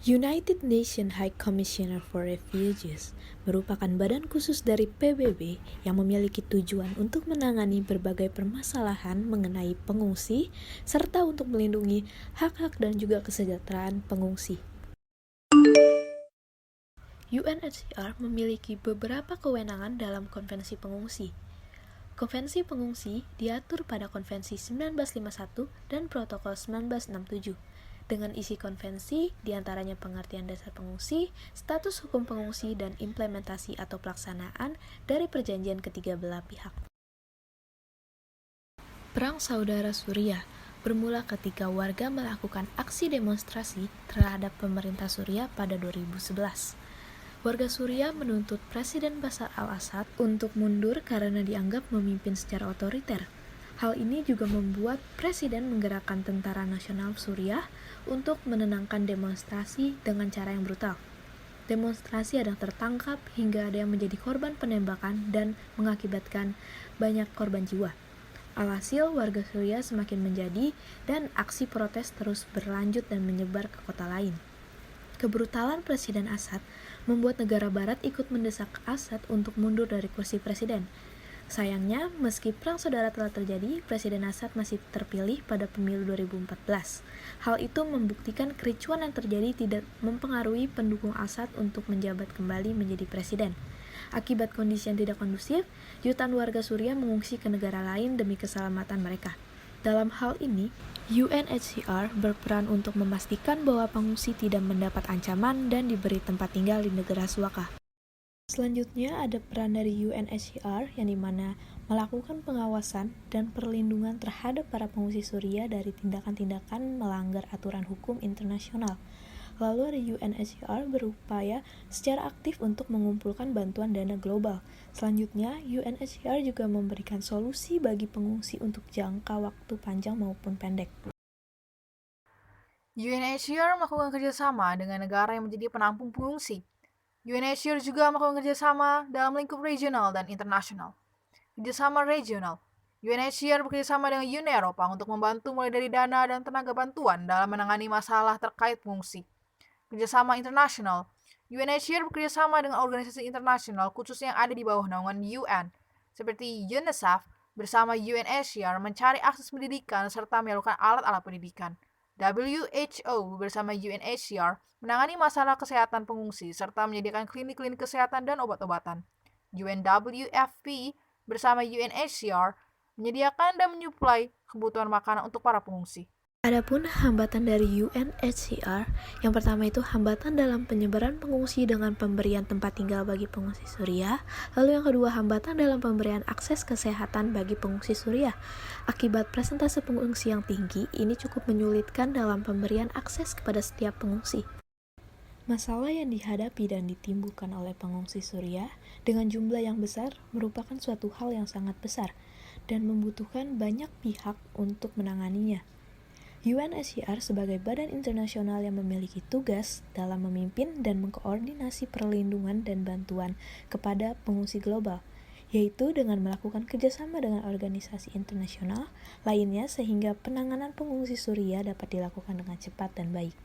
United Nations High Commissioner for Refugees merupakan badan khusus dari PBB yang memiliki tujuan untuk menangani berbagai permasalahan mengenai pengungsi serta untuk melindungi hak-hak dan juga kesejahteraan pengungsi. UNHCR memiliki beberapa kewenangan dalam Konvensi Pengungsi. Konvensi Pengungsi diatur pada Konvensi 1951 dan Protokol 1967. Dengan isi konvensi, diantaranya pengertian dasar pengungsi, status hukum pengungsi, dan implementasi atau pelaksanaan dari perjanjian ketiga belah pihak. Perang Saudara Suriah bermula ketika warga melakukan aksi demonstrasi terhadap pemerintah Suriah pada 2011. Warga Suriah menuntut Presiden Bashar al-Assad untuk mundur karena dianggap memimpin secara otoriter. Hal ini juga membuat Presiden menggerakkan Tentara Nasional Suriah untuk menenangkan demonstrasi dengan cara yang brutal. Demonstrasi ada yang tertangkap hingga ada yang menjadi korban penembakan dan mengakibatkan banyak korban jiwa. Alhasil, warga Suriah semakin menjadi dan aksi protes terus berlanjut dan menyebar ke kota lain. Kebrutalan Presiden Assad membuat negara barat ikut mendesak Assad untuk mundur dari kursi presiden. Sayangnya, meski perang saudara telah terjadi, Presiden Assad masih terpilih pada pemilu 2014. Hal itu membuktikan kericuan yang terjadi tidak mempengaruhi pendukung Assad untuk menjabat kembali menjadi presiden. Akibat kondisi yang tidak kondusif, jutaan warga Suriah mengungsi ke negara lain demi keselamatan mereka. Dalam hal ini, UNHCR berperan untuk memastikan bahwa pengungsi tidak mendapat ancaman dan diberi tempat tinggal di negara suaka. Selanjutnya ada peran dari UNHCR yang dimana melakukan pengawasan dan perlindungan terhadap para pengungsi Suriah dari tindakan-tindakan melanggar aturan hukum internasional. Lalu ada UNHCR berupaya secara aktif untuk mengumpulkan bantuan dana global. Selanjutnya, UNHCR juga memberikan solusi bagi pengungsi untuk jangka waktu panjang maupun pendek. UNHCR melakukan kerjasama dengan negara yang menjadi penampung pengungsi. UNHCR juga melakukan kerjasama dalam lingkup regional dan internasional. Kerjasama regional, UNHCR bekerjasama dengan Uni Eropa untuk membantu mulai dari dana dan tenaga bantuan dalam menangani masalah terkait pengungsi. Kerjasama internasional, UNHCR bekerjasama dengan organisasi internasional khususnya yang ada di bawah naungan UN, seperti UNICEF bersama UNHCR mencari akses pendidikan serta menyalurkan alat-alat pendidikan. WHO bersama UNHCR menangani masalah kesehatan pengungsi serta menyediakan klinik-klinik kesehatan dan obat-obatan. UNWFP bersama UNHCR menyediakan dan menyuplai kebutuhan makanan untuk para pengungsi. Adapun hambatan dari UNHCR, yang pertama itu hambatan dalam penyebaran pengungsi dengan pemberian tempat tinggal bagi pengungsi Suriah, lalu yang kedua hambatan dalam pemberian akses kesehatan bagi pengungsi Suriah. Akibat persentase pengungsi yang tinggi, ini cukup menyulitkan dalam pemberian akses kepada setiap pengungsi. Masalah yang dihadapi dan ditimbulkan oleh pengungsi Suriah dengan jumlah yang besar merupakan suatu hal yang sangat besar dan membutuhkan banyak pihak untuk menanganinya. UNHCR sebagai badan internasional yang memiliki tugas dalam memimpin dan mengkoordinasi perlindungan dan bantuan kepada pengungsi global, yaitu dengan melakukan kerjasama dengan organisasi internasional lainnya sehingga penanganan pengungsi Suriah dapat dilakukan dengan cepat dan baik.